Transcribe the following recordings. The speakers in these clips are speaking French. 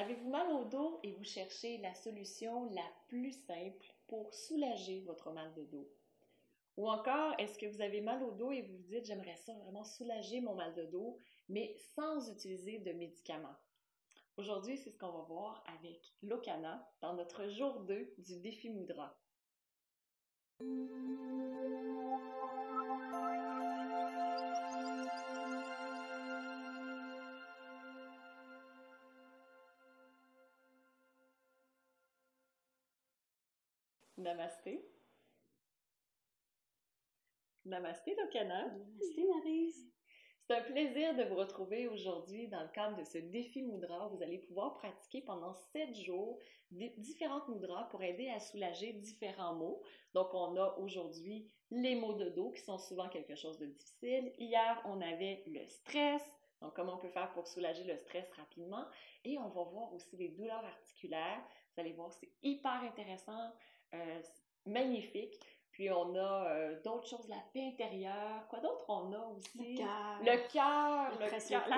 Avez-vous mal au dos et vous cherchez la solution la plus simple pour soulager votre mal de dos? Ou encore, est-ce que vous avez mal au dos et vous vous dites, j'aimerais ça vraiment soulager mon mal de dos, mais sans utiliser de médicaments? Aujourd'hui, c'est ce qu'on va voir avec Lokana dans notre jour 2 du défi Mudra. Namasté. Namasté, Lokana. Namasté, Maryse. C'est un plaisir de vous retrouver aujourd'hui dans le cadre de ce défi Mudra. Vous allez pouvoir pratiquer pendant 7 jours différentes mudras pour aider à soulager différents maux. Donc, on a aujourd'hui les maux de dos qui sont souvent quelque chose de difficile. Hier, on avait le stress. Donc, comment on peut faire pour soulager le stress rapidement. Et on va voir aussi les douleurs articulaires. Vous allez voir, c'est hyper intéressant, magnifique. Puis on a d'autres choses, la paix intérieure. Quoi d'autre on a aussi? Le cœur, la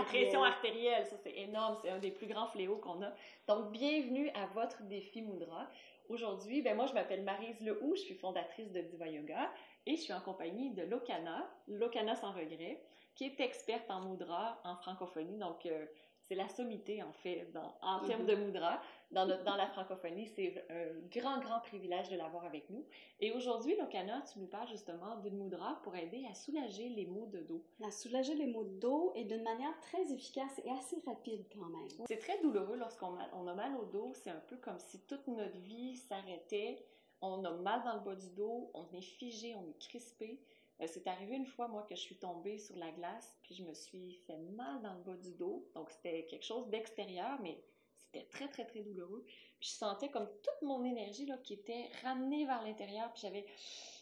pression artérielle. Ça, c'est énorme. C'est un des plus grands fléaux qu'on a. Donc, bienvenue à votre défi Mudra. Aujourd'hui, moi, je m'appelle Maryse Lehoux. Je suis fondatrice de Diva Yoga et je suis en compagnie de Lokana, Lokana sans regret, qui est experte en Mudra en francophonie. Donc, c'est la sommité, en fait, en termes de Mudra. Dans la francophonie, c'est un grand privilège de l'avoir avec nous. Et aujourd'hui, Lokana, tu nous parles justement d'une Mudra pour aider à soulager les maux de dos. À soulager les maux de dos et d'une manière très efficace et assez rapide quand même. C'est très douloureux lorsqu'on a mal au dos. C'est un peu comme si toute notre vie s'arrêtait. On a mal dans le bas du dos, on est figé, on est crispé. C'est arrivé une fois, moi, que je suis tombée sur la glace, puis je me suis fait mal dans le bas du dos. Donc, c'était quelque chose d'extérieur, mais c'était très douloureux. Puis, je sentais comme toute mon énergie là, qui était ramenée vers l'intérieur. Puis,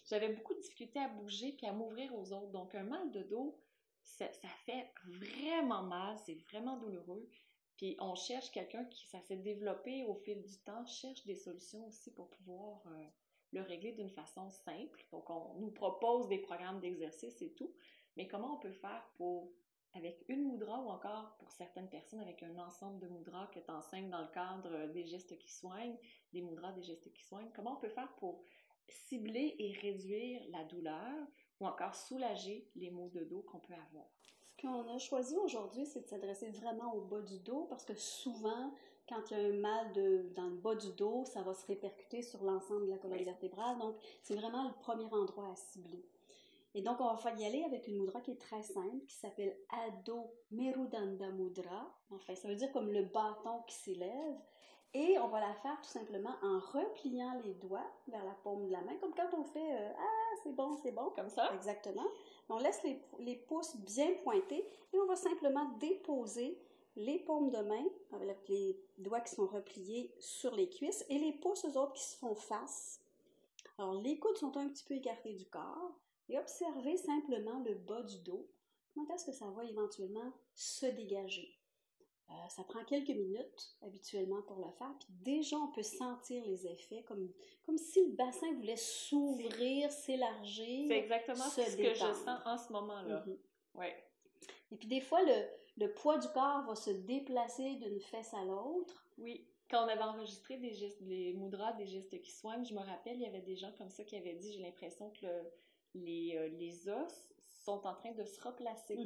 j'avais beaucoup de difficultés à bouger puis à m'ouvrir aux autres. Donc, un mal de dos, ça fait vraiment mal, c'est vraiment douloureux. Puis, on cherche quelqu'un ça s'est développé au fil du temps, cherche des solutions aussi pour pouvoir le régler d'une façon simple. Donc, on nous propose des programmes d'exercice et tout, mais comment on peut faire avec une mudra ou encore pour certaines personnes avec un ensemble de mudras que tu enseignes dans le cadre des gestes qui soignent, des mudras des gestes qui soignent, comment on peut faire pour cibler et réduire la douleur ou encore soulager les maux de dos qu'on peut avoir? Ce qu'on a choisi aujourd'hui, c'est de s'adresser vraiment au bas du dos parce que souvent, quand il y a un mal dans le bas du dos, ça va se répercuter sur l'ensemble de la colonne vertébrale. Donc, c'est vraiment le premier endroit à cibler. Et donc, on va y aller avec une mudra qui est très simple, qui s'appelle Adho Merudanda Mudra. Enfin, ça veut dire comme le bâton qui s'élève. Et on va la faire tout simplement en repliant les doigts vers la paume de la main, comme quand on fait c'est bon, comme ça. Exactement. On laisse les pouces bien pointés et on va simplement déposer les paumes de main avec les doigts qui sont repliés sur les cuisses et les pouces, eux autres, qui se font face. Alors, les coudes sont un petit peu écartés du corps et observez simplement le bas du dos. Comment est-ce que ça va éventuellement se dégager? Ça prend quelques minutes habituellement pour le faire, puis déjà on peut sentir les effets comme si le bassin voulait s'ouvrir, s'élargir. C'est exactement ce que je sens en ce moment-là. Ouais. Et puis des fois, le poids du corps va se déplacer d'une fesse à l'autre. Oui. Quand on avait enregistré des mudras, des gestes qui soignent, je me rappelle, il y avait des gens comme ça qui avaient dit, j'ai l'impression que les os sont en train de se replacer.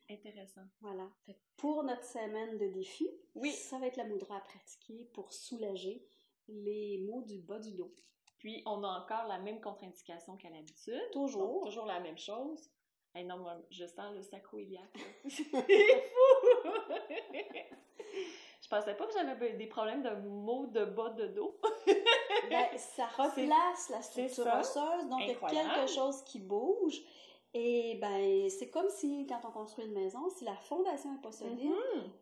Intéressant. Voilà. Pour notre semaine de défi, oui, ça va être la mudra à pratiquer pour soulager les maux du bas du dos. Puis, on a encore la même contre-indication qu'à l'habitude. Toujours. Donc, toujours la même chose. Hey, non, moi, je sens le sacro-iliaque. C'est fou! Je pensais pas que j'avais des problèmes de maux de bas de dos. Ça replace la structure osseuse, donc il y a quelque chose qui bouge. Et c'est comme si, quand on construit une maison, si la fondation n'est pas solide,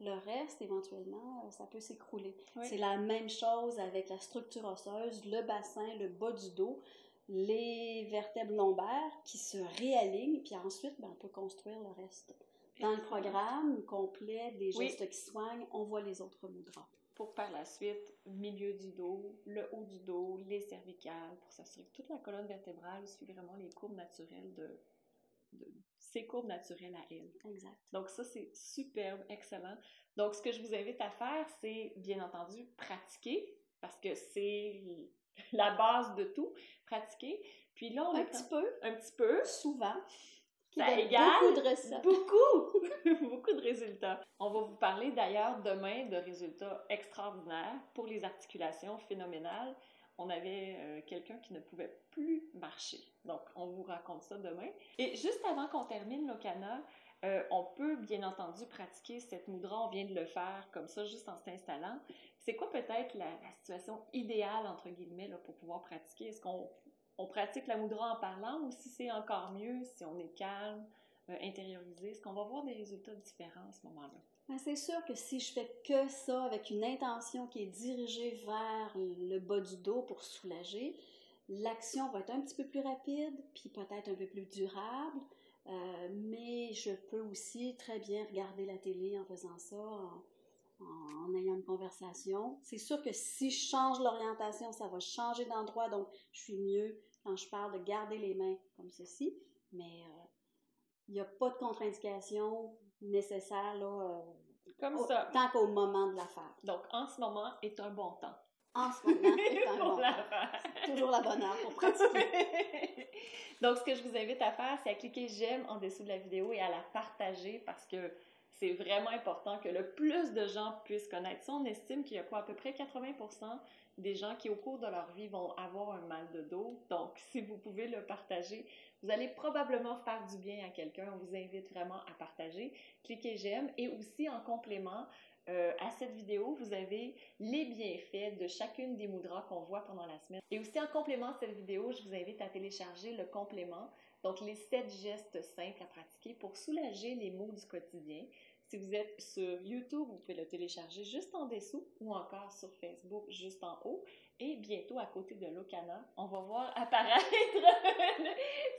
le reste, éventuellement, ça peut s'écrouler. Oui. C'est la même chose avec la structure osseuse, le bassin, le bas du dos, les vertèbres lombaires qui se réalignent, puis ensuite, on peut construire le reste. Dans le programme complet des gestes qui soignent, on voit les autres mudras. Pour par la suite, milieu du dos, le haut du dos, les cervicales, pour s'assurer que toute la colonne vertébrale suit vraiment les courbes naturelles ses courbes naturelles à elle. Exact. Donc ça, c'est superbe, excellent. Donc ce que je vous invite à faire, c'est bien entendu pratiquer, parce que c'est la base de tout, pratiquer. Puis là, on un petit peu, souvent, qui ça donne égale beaucoup de recettes. Beaucoup de résultats. On va vous parler d'ailleurs demain de résultats extraordinaires pour les articulations phénoménales. On avait quelqu'un qui ne pouvait plus marcher. Donc, on vous raconte ça demain. Et juste avant qu'on termine l'Okana, on peut bien entendu pratiquer cette mudra. On vient de le faire comme ça, juste en s'installant. C'est quoi peut-être la situation idéale, entre guillemets, là, pour pouvoir pratiquer? Est-ce qu'on pratique la mudra en parlant ou si c'est encore mieux, si on est calme, intériorisé? Est-ce qu'on va voir des résultats différents à ce moment-là? Ben, c'est sûr que si je fais que ça avec une intention qui est dirigée vers le bas du dos pour soulager, l'action va être un petit peu plus rapide, puis peut-être un peu plus durable, mais je peux aussi très bien regarder la télé en faisant ça, en ayant une conversation. C'est sûr que si je change l'orientation, ça va changer d'endroit, donc je suis mieux quand je parle de garder les mains comme ceci, mais il n'y a pas de contre-indication nécessaire là, comme ça. Tant qu'au moment de l'affaire. Donc, en ce moment est un bon temps. En ce moment est un bon temps. C'est toujours la bonne heure pour pratiquer. Donc, ce que je vous invite à faire, c'est à cliquer j'aime en dessous de la vidéo et à la partager parce que c'est vraiment important que le plus de gens puissent connaître ça. On estime qu'il y a quoi, à peu près 80% des gens qui, au cours de leur vie, vont avoir un mal de dos. Donc, si vous pouvez le partager, vous allez probablement faire du bien à quelqu'un. On vous invite vraiment à partager. Cliquez j'aime et aussi en complément à cette vidéo, vous avez les bienfaits de chacune des mudras qu'on voit pendant la semaine. Et aussi en complément de cette vidéo, je vous invite à télécharger le complément, donc les 7 gestes simples à pratiquer pour soulager les maux du quotidien. Si vous êtes sur YouTube, vous pouvez le télécharger juste en dessous ou encore sur Facebook juste en haut. Et bientôt, à côté de l'Okana, on va voir apparaître,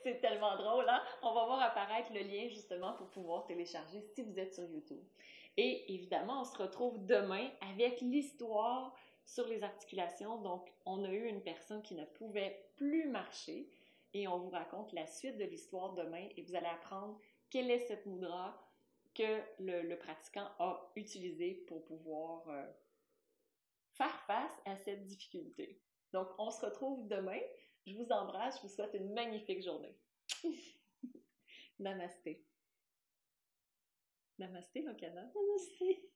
c'est tellement drôle, hein? On va voir apparaître le lien justement pour pouvoir télécharger si vous êtes sur YouTube. Et évidemment, on se retrouve demain avec l'histoire sur les articulations. Donc, on a eu une personne qui ne pouvait plus marcher et on vous raconte la suite de l'histoire demain et vous allez apprendre quelle est cette mudra que le pratiquant a utilisée pour pouvoir faire face à cette difficulté. Donc, on se retrouve demain. Je vous embrasse. Je vous souhaite une magnifique journée. Namasté. Namasté, l'Okana. Namasté.